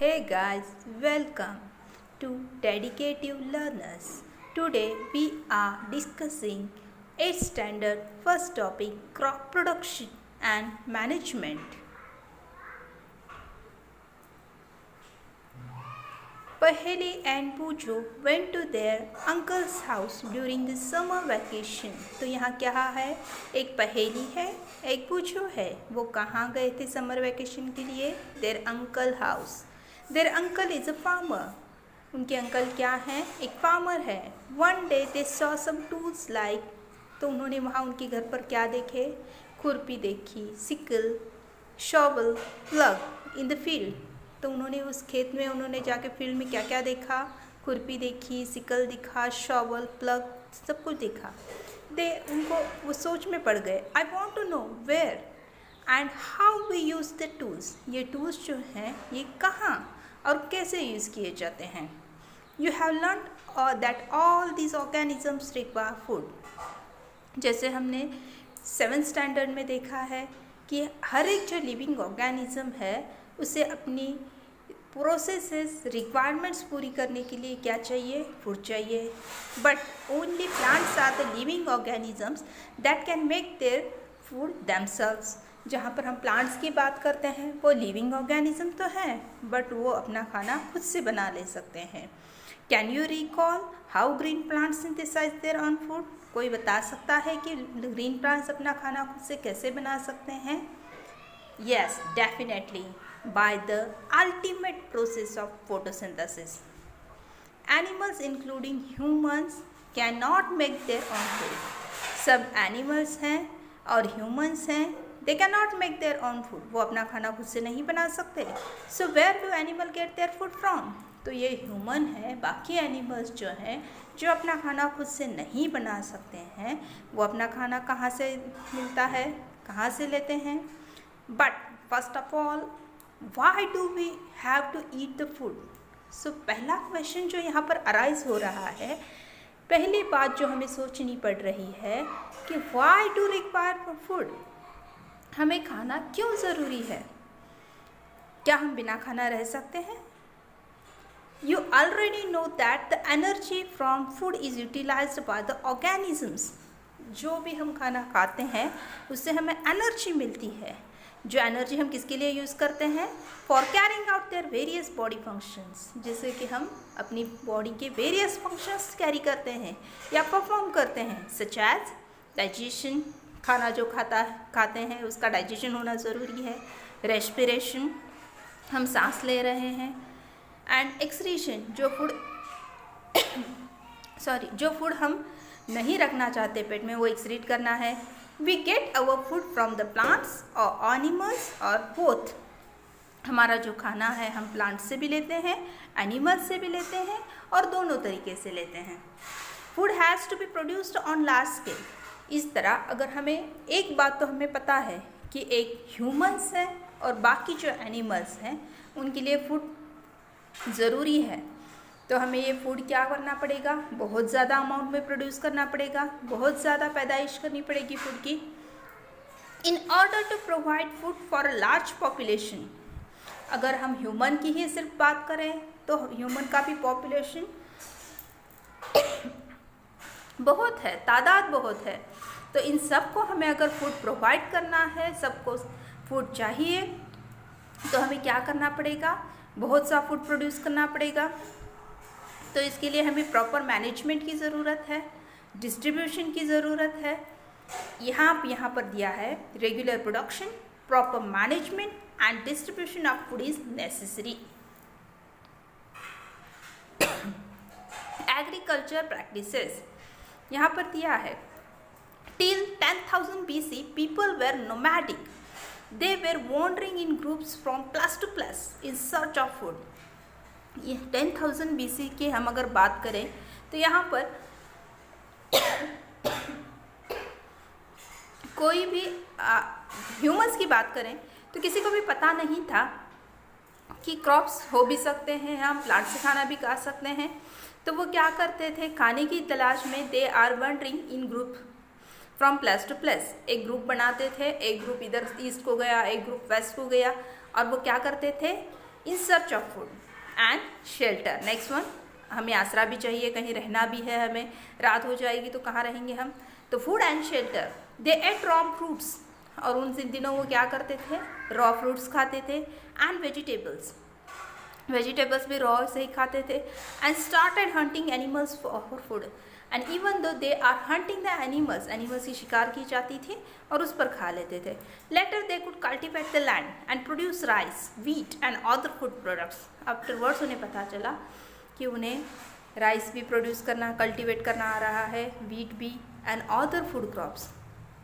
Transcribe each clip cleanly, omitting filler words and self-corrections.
Hey guys, welcome to Dedicative Learners. Today we are discussing 8th standard first topic crop production and management. Paheli and Pujo went to their uncle's house during the summer vacation. तो यहाँ क्या है, एक पहेली है, एक पूछो है. वो कहाँ गए थे समर वेकेशन के लिए? Their uncle house. Their uncle is a farmer. उनके अंकल क्या हैं? एक फार्मर है. One day they saw some tools like, तो उन्होंने वहाँ उनके घर पर क्या देखे? खुरपी देखी, sickle, shovel, plug in the field. तो उन्होंने उस खेत में उन्होंने जाके फील्ड में क्या क्या देखा? खुरपी देखी, सिकल दिखा, शॉवल, प्लग, सब कुछ देखा. उनको वो सोच में पड़ गए. I want to know where and how we use the tools. ये टूल्स जो हैं ये कहाँ और कैसे यूज़ किए जाते हैं. You have learn that all these organisms require food. जैसे हमने 7th स्टैंडर्ड में देखा है कि हर एक जो लिविंग ऑर्गेनिज्म है उसे अपनी प्रोसेसेस रिक्वायरमेंट्स पूरी करने के लिए क्या चाहिए? फूड चाहिए. But only plants are the living organisms that can make their food themselves. जहाँ पर हम प्लांट्स की बात करते हैं वो लिविंग ऑर्गेनिज्म तो हैं बट वो अपना खाना खुद से बना ले सकते हैं. Can you recall how green plants synthesise their own food. कोई बता सकता है कि ग्रीन प्लांट्स अपना खाना खुद से कैसे बना सकते हैं? Yes, definitely, by the ultimate process of photosynthesis. Animals including humans cannot make their own food. सब animals हैं और humans हैं, they cannot make their own food. वो अपना खाना खुद से नहीं बना सकते. So where do animal get their food from? तो ये ह्यूमन है, बाकी एनिमल्स जो हैं जो अपना खाना खुद से नहीं बना सकते हैं वो अपना खाना कहाँ से मिलता है, कहाँ से लेते हैं. But first of all, why do we have to eat the food? So पहला क्वेश्चन जो यहाँ पर अराइज हो रहा है, पहली बात जो हमें सोचनी पड़ रही है कि why do require for food? हमें खाना क्यों ज़रूरी है? क्या हम बिना खाना रह सकते हैं? You already know that the energy from food is utilized by the organisms. जो भी हम खाना खाते हैं उससे हमें एनर्जी मिलती है. जो एनर्जी हम किसके लिए यूज़ करते हैं? For carrying out their various body functions. जैसे कि हम अपनी बॉडी के वेरियस फंक्शंस कैरी करते हैं या परफॉर्म करते हैं. सच एज डाइजेशन, खाना जो खाते हैं उसका डाइजेशन होना ज़रूरी है. रेस्पिरेशन, हम सांस ले रहे हैं. एंड एक्सक्रीशन, जो फूड हम नहीं रखना चाहते पेट में वो एक्सक्रीट करना है. We get our food from the plants or animals or both. हमारा जो खाना है हम प्लांट से भी लेते हैं, एनिमल्स से भी लेते हैं और दोनों तरीके से लेते हैं. Food has to be produced on large scale. इस तरह अगर हमें एक बात तो हमें पता है कि एक ह्यूमंस है और बाकी जो एनिमल्स हैं उनके लिए फूड ज़रूरी है. तो हमें ये फूड क्या करना पड़ेगा? बहुत ज़्यादा अमाउंट में प्रोड्यूस करना पड़ेगा, बहुत ज़्यादा पैदाइश करनी पड़ेगी फूड की. In order to provide food for a large population. अगर हम ह्यूमन की ही सिर्फ बात करें तो ह्यूमन का भी पॉपुलेशन बहुत है, तादाद बहुत है. तो इन सब को हमें अगर फूड प्रोवाइड करना है, सबको फूड चाहिए, तो हमें क्या करना पड़ेगा? बहुत सा फूड प्रोड्यूस करना पड़ेगा. तो इसके लिए हमें प्रॉपर मैनेजमेंट की ज़रूरत है, डिस्ट्रीब्यूशन की ज़रूरत है. यहाँ पर दिया है regular production, proper management and distribution of food is necessary. Agriculture practices यहाँ पर दिया है. Till 10,000 BC people were nomadic. They were wandering in groups from place to place in search of food. ये 10,000 BC की हम अगर बात करें तो यहाँ पर कोई भी ह्यूमंस की बात करें तो किसी को भी पता नहीं था कि क्रॉप्स हो भी सकते हैं, हम प्लांट से खाना भी खा सकते हैं. तो वो क्या करते थे? खाने की तलाश में they are wandering in group from place to place. एक ग्रुप बनाते थे, एक ग्रुप इधर ईस्ट को गया, एक ग्रुप वेस्ट को गया, और वो क्या करते थे? In search of food and shelter. Next one, हमें आसरा भी चाहिए, कहीं रहना भी है, हमें रात हो जाएगी तो कहाँ रहेंगे हम, तो food and shelter. They ate raw fruits, और उन दिनों वो क्या करते थे, रॉ फ्रूट्स खाते थे, एंड वेजिटेबल्स, वेजिटेबल्स भी रॉ से ही खाते थे, and started hunting animals for food, and even though they are hunting the animals, animals की शिकार की जाती थी और उस पर खा लेते थे। Later they could cultivate the land and produce rice, wheat and other food products. Afterwards उन्हें पता चला कि उन्हें राइस भी प्रोड्यूस करना, कल्टिवेट करना आ रहा है, व्हीट भी, and other food crops.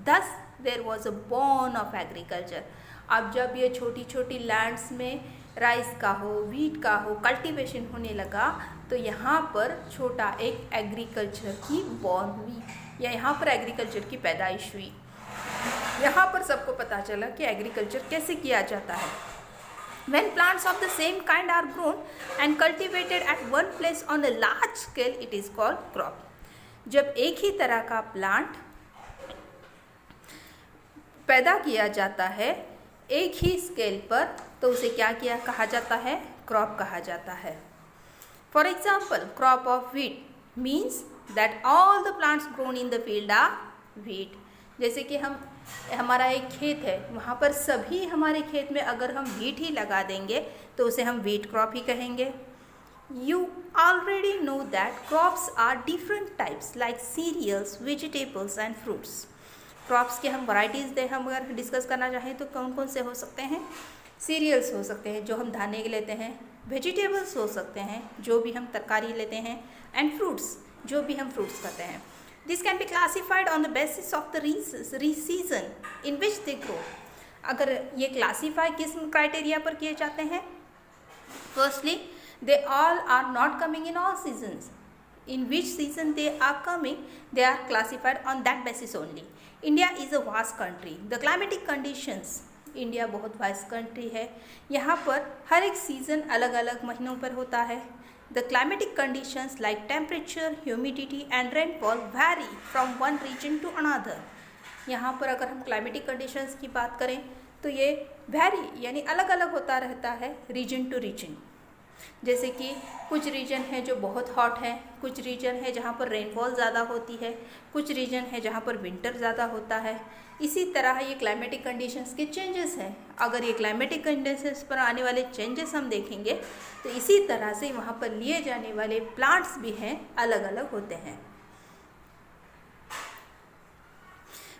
Thus there was a born of agriculture. अब जब ये छोटी छोटी लैंड्स में राइस का हो, व्हीट का हो, कल्टीवेशन होने लगा, तो यहाँ पर छोटा एक एग्रीकल्चर की बॉर्न हुई, या यहाँ पर एग्रीकल्चर की पैदाइश हुई। यहाँ पर सबको पता चला कि एग्रीकल्चर कैसे किया जाता है। When plants of the same kind are grown and cultivated at one place on a large scale, it is called crop. जब एक ही तरह का प्लांट पैदा किया जाता है एक ही स्केल पर, तो उसे क्या किया कहा जाता है, क्रॉप कहा जाता है। For example, crop of wheat means that all the plants grown in the field are wheat. जैसे कि हमारा एक खेत है, वहाँ पर सभी हमारे खेत में अगर हम व्हीट ही लगा देंगे तो उसे हम व्हीट क्रॉप ही कहेंगे। You already know that crops are different types like cereals, vegetables and fruits. Crops के हम वैरायटीज़ हम अगर डिस्कस करना चाहें तो कौन कौन से हो सकते हैं, सीरियल्स हो सकते हैं जो हम धान्य के लेते हैं, वेजिटेबल्स हो सकते हैं जो भी हम तरकारी लेते हैं, एंड फ्रूट्स जो भी हम फ्रूट्स खाते हैं। This can be classified on the basis of the season in which they grow. अगर ये क्लासीफाई किस क्राइटेरिया पर किए जाते हैं, firstly they all are not coming in all seasons. In which season they are coming, they are classified on that basis only. India is a vast country. The climatic conditions, India बहुत vast country है, यहाँ पर हर एक season अलग अलग महीनों पर होता है। The climatic conditions like temperature, humidity and rainfall vary from one region to another. यहाँ पर अगर हम climatic conditions की बात करें तो ये vary यानी अलग अलग होता रहता है region to region। जैसे कि कुछ रीजन है जो बहुत हॉट है, कुछ रीजन है जहाँ पर रेनफॉल ज़्यादा होती है, कुछ रीजन है जहाँ पर विंटर ज़्यादा होता है। इसी तरह ये क्लाइमेटिक कंडीशंस के चेंजेस हैं। अगर ये क्लाइमेटिक कंडीशंस पर आने वाले चेंजेस हम देखेंगे तो इसी तरह से वहाँ पर लिए जाने वाले प्लांट्स भी हैं, अलग अलग होते हैं।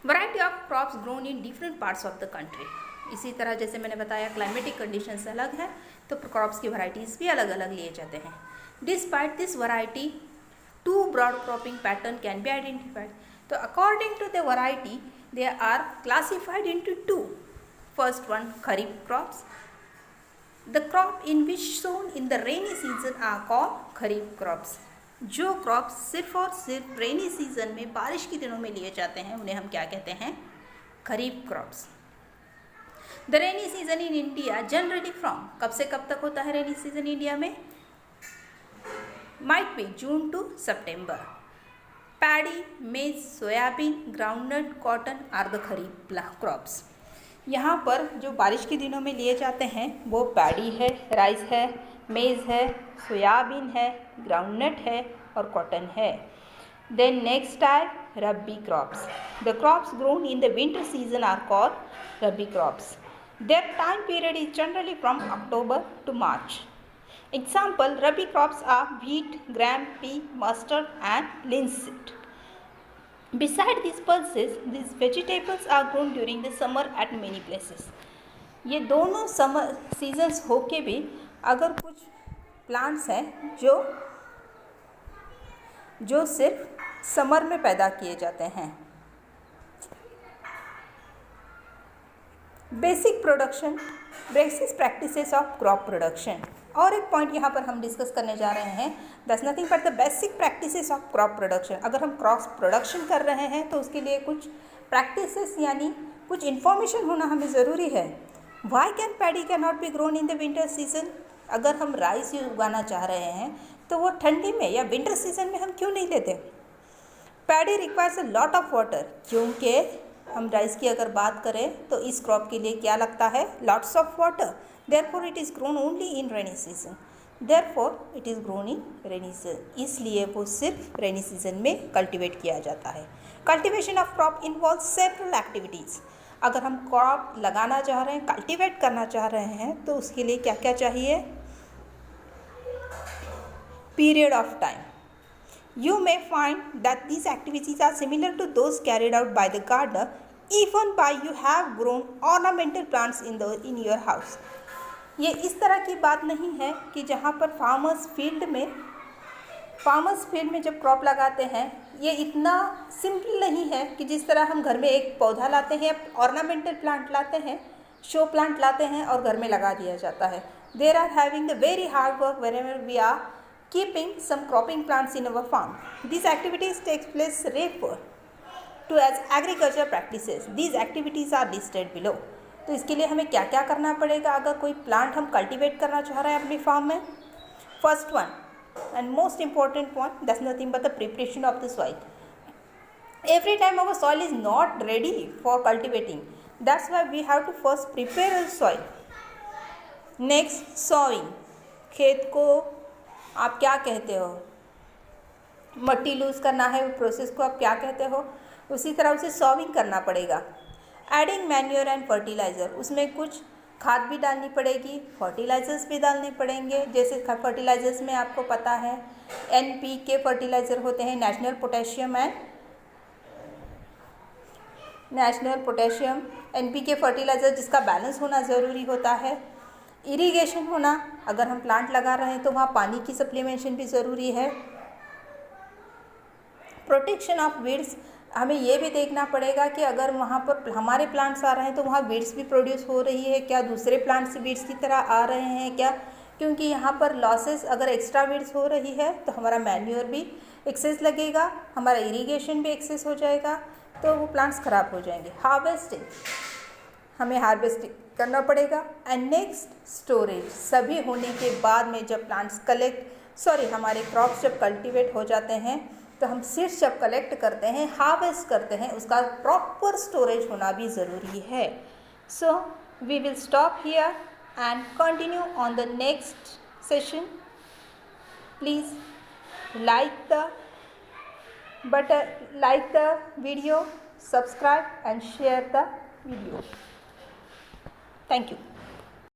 Variety of crops grown in different parts of the country. इसी तरह जैसे मैंने बताया क्लाइमेटिक कंडीशंस अलग है तो क्रॉप्स की वैरायटीज़ भी अलग अलग लिए जाते हैं। Despite this variety two broad cropping pattern can be identified. तो according to the variety they are classified into two. First one kharif crops. The crop in which sown in the rainy season are called kharif crops. जो crops सिर्फ और सिर्फ rainy season में बारिश के दिनों में लिए जाते हैं उन्हें हम क्या कहते हैं, kharif crops. The rainy season in India generally from, कब से कब तक होता है रेनी सीजन इंडिया में, might be June to September. Paddy, maize, soybean, groundnut, cotton are the kharif crops. यहाँ पर जो बारिश के दिनों में लिए जाते हैं वो पैडी है, राइस है, मेज है, सोयाबीन है, ग्राउंडनट है और कॉटन है। Then next type rabi crops. The crops grown in the winter season are called rabi crops. Their time period is generally from October to March. Example, Rabi crops are wheat, gram, pea, mustard and linseed. Beside these pulses, these vegetables are grown during the summer at many places. ये दोनों summer seasons होके भी अगर कुछ plants हैं जो सिर्फ summer में पैदा किए जाते हैं। Basic production, basic practices of crop production. और एक पॉइंट यहाँ पर हम डिस्कस करने जा रहे हैं, that's nothing but the basic practices of crop production. अगर हम क्रॉप प्रोडक्शन कर रहे हैं तो उसके लिए कुछ प्रैक्टिसेस यानी कुछ इन्फॉर्मेशन होना हमें ज़रूरी है। Why can paddy can not be grown in the winter season. अगर हम राइस उगाना चाह रहे हैं तो वो ठंडी में या विंटर सीजन में हम क्यों नहीं लेते। Paddy requires a lot of water, क्योंकि हम राइस की अगर बात करें तो इस क्रॉप के लिए क्या लगता है, lots of water, therefore it is grown only in rainy season, therefore it is grown in rainy season, इसलिए वो सिर्फ रेनी सीजन में कल्टिवेट किया जाता है। Cultivation of crop involve several activities. अगर हम क्रॉप लगाना चाह रहे हैं, कल्टिवेट करना चाह रहे हैं, तो उसके लिए क्या क्या चाहिए, period of time. You may find that these activities are similar to those carried out by the gardener, even by you have grown ornamental plants in your house. ये इस तरह की बात नहीं है कि जहाँ पर फार्मर्स फील्ड में जब क्रॉप लगाते हैं, ये इतना सिंपल नहीं है कि जिस तरह हम घर में एक पौधा लाते हैं, ऑर्नामेंटल प्लांट लाते हैं, शो प्लांट लाते हैं और घर में लगा दिया जाता है। There are having the very hard work wherever we are keeping some cropping plants in our farm. These activities take place referred to as agriculture practices. These activities are listed below. तो इसके लिए हमें क्या क्या करना पड़ेगा अगर कोई प्लांट हम कल्टीवेट करना चाह रहे हैं अपनी फार्म में। First one and most important one, that's nothing but the preparation of the soil. Every time our soil is not ready for cultivating, that's why we have to first prepare the soil. Next, sowing. खेत को आप क्या कहते हो, मट्टी loose करना है, process को आप क्या कहते हो, उसी तरह उसे सॉविंग करना पड़ेगा। एडिंग मैन्योर एंड फर्टिलाइज़र, उसमें कुछ खाद भी डालनी पड़ेगी, फर्टिलाइज़र्स भी डालने पड़ेंगे। जैसे फर्टिलाइज़र्स में आपको पता है NPK फर्टिलाइज़र होते हैं, नेशनल पोटेशियम NPK फर्टिलाइज़र, जिसका बैलेंस होना ज़रूरी होता है। इरिगेशन होना, अगर हम प्लांट लगा रहे हैं तो वहाँ पानी की सप्लीमेंशन भी ज़रूरी है। प्रोटेक्शन ऑफ वीड्स, हमें ये भी देखना पड़ेगा कि अगर वहाँ पर हमारे प्लांट्स आ रहे हैं तो वहाँ वीड्स भी प्रोड्यूस हो रही है क्या, दूसरे प्लांट्स वीड्स की तरह आ रहे हैं क्या, क्योंकि यहाँ पर लॉसेस, अगर एक्स्ट्रा वीड्स हो रही है तो हमारा मैन्योर भी एक्सेस लगेगा, हमारा इरिगेशन भी एक्सेस हो जाएगा, तो वो प्लांट्स ख़राब हो जाएंगे। हार्वेस्टिंग, हमें हार्वेस्टिंग करना पड़ेगा। And next, storage. सभी होने के बाद में जब प्लांट्स हमारे क्रॉप्स जब कल्टीवेट हो जाते हैं तो हम सीड्स जब कलेक्ट करते हैं, हार्वेस्ट करते हैं, उसका प्रॉपर स्टोरेज होना भी ज़रूरी है। So we will stop here and continue on the next session. Please like the video, subscribe and share the video. Thank you.